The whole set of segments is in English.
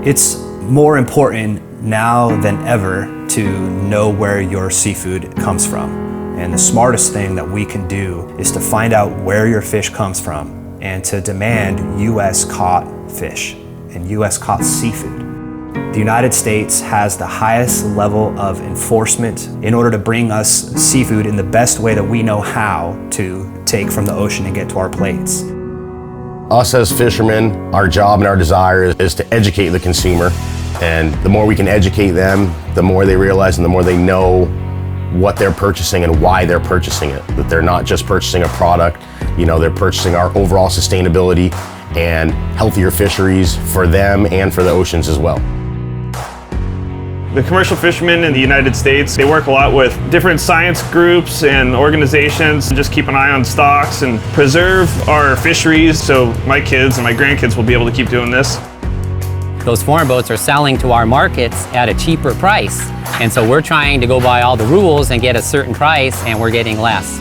It's more important now than ever to know where your seafood comes from. And the smartest thing that we can do is to find out where your fish comes from and to demand US caught fish and US caught seafood. The United States has the highest level of enforcement in order to bring us seafood in the best way that we know how to take from the ocean and get to our plates. Us as fishermen, our job and our desire is to educate the consumer. And the more we can educate them, the more they realize and the more they know what they're purchasing and why they're purchasing it. That they're not just purchasing a product, they're purchasing our overall sustainability and healthier fisheries for them and for the oceans as well. The commercial fishermen in the United States, they work a lot with different science groups and organizations to just keep an eye on stocks and preserve our fisheries so my kids and my grandkids will be able to keep doing this. Those foreign boats are selling to our markets at a cheaper price. And so we're trying to go by all the rules and get a certain price, and we're getting less.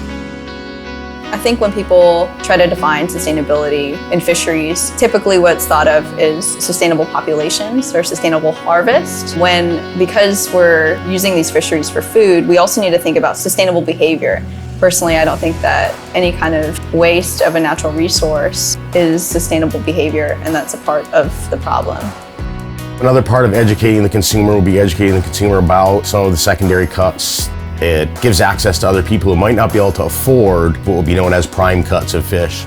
I think when people try to define sustainability in fisheries, typically what's thought of is sustainable populations or sustainable harvest. Because we're using these fisheries for food, we also need to think about sustainable behavior. Personally, I don't think that any kind of waste of a natural resource is sustainable behavior, and that's a part of the problem. Another part of educating the consumer will be educating the consumer about some of the secondary cuts. It gives access to other people who might not be able to afford what will be known as prime cuts of fish.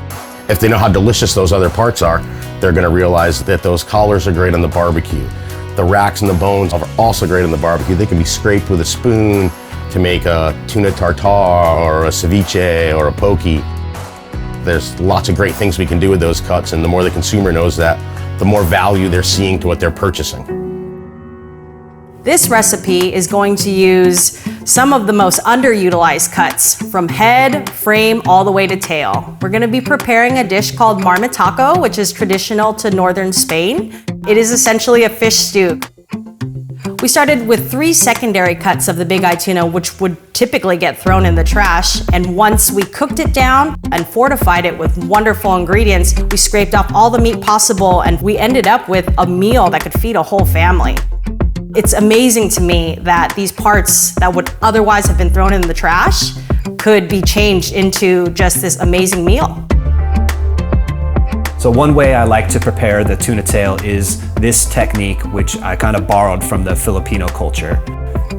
If they know how delicious those other parts are, they're going to realize that those collars are great on the barbecue. The racks and the bones are also great on the barbecue. They can be scraped with a spoon to make a tuna tartare or a ceviche or a poke. There's lots of great things we can do with those cuts, and the more the consumer knows that, the more value they're seeing to what they're purchasing. This recipe is going to use some of the most underutilized cuts from head, frame, all the way to tail. We're gonna be preparing a dish called marmitaco, which is traditional to northern Spain. It is essentially a fish stew. We started with 3 secondary cuts of the big eye tuna, which would typically get thrown in the trash. And once we cooked it down and fortified it with wonderful ingredients, we scraped off all the meat possible, and we ended up with a meal that could feed a whole family. It's amazing to me that these parts that would otherwise have been thrown in the trash could be changed into just this amazing meal. So one way I like to prepare the tuna tail is this technique, which I kind of borrowed from the Filipino culture.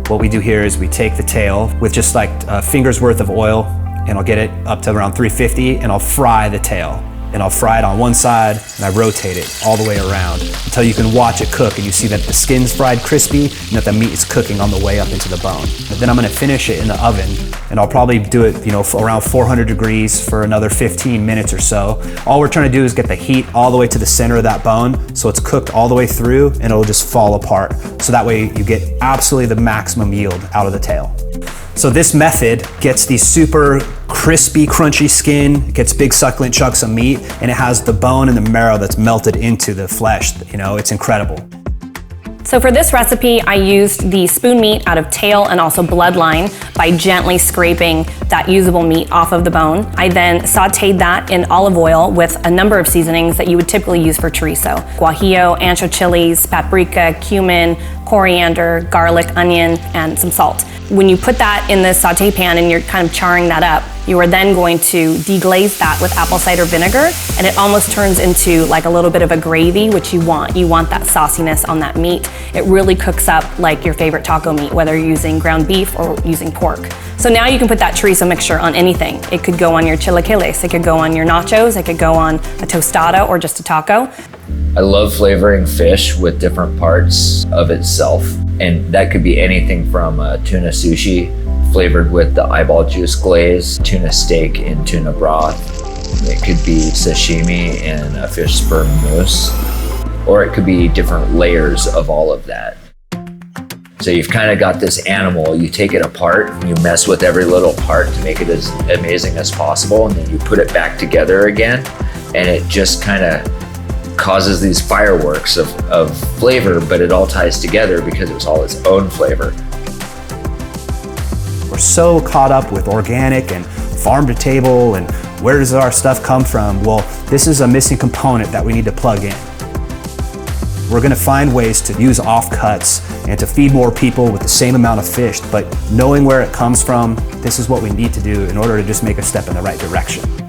What we do here is we take the tail with just like a finger's worth of oil, and I'll get it up to around 350, and I'll fry the tail. And I'll fry it on one side, and I rotate it all the way around until you can watch it cook and you see that the skin's fried crispy and that the meat is cooking on the way up into the bone. And then I'm gonna finish it in the oven, and I'll probably do it around 400 degrees for another 15 minutes or so. All we're trying to do is get the heat all the way to the center of that bone so it's cooked all the way through and it'll just fall apart. So that way you get absolutely the maximum yield out of the tail. So this method gets the super crispy, crunchy skin, gets big succulent chunks of meat, and it has the bone and the marrow that's melted into the flesh. It's incredible. So for this recipe, I used the spoon meat out of tail and also bloodline by gently scraping that usable meat off of the bone. I then sauteed that in olive oil with a number of seasonings that you would typically use for chorizo. Guajillo, ancho chilies, paprika, cumin, coriander, garlic, onion, and some salt. When you put that in the saute pan and you're kind of charring that up, you are then going to deglaze that with apple cider vinegar, and it almost turns into like a little bit of a gravy, which you want. You want that sauciness on that meat. It really cooks up like your favorite taco meat, whether you're using ground beef or using pork. So now you can put that chorizo mixture on anything. It could go on your chilaquiles, it could go on your nachos, it could go on a tostada or just a taco. I love flavoring fish with different parts of itself. And that could be anything from tuna sushi flavored with the eyeball juice glaze, tuna steak in tuna broth. It could be sashimi in a fish sperm mousse, or it could be different layers of all of that. So you've kind of got this animal, you take it apart, and you mess with every little part to make it as amazing as possible, and then you put it back together again, and it just kind of causes these fireworks of flavor, but it all ties together because it was all its own flavor. We're so caught up with organic and farm to table and where does our stuff come from? Well, this is a missing component that we need to plug in. We're gonna find ways to use offcuts and to feed more people with the same amount of fish, but knowing where it comes from, this is what we need to do in order to just make a step in the right direction.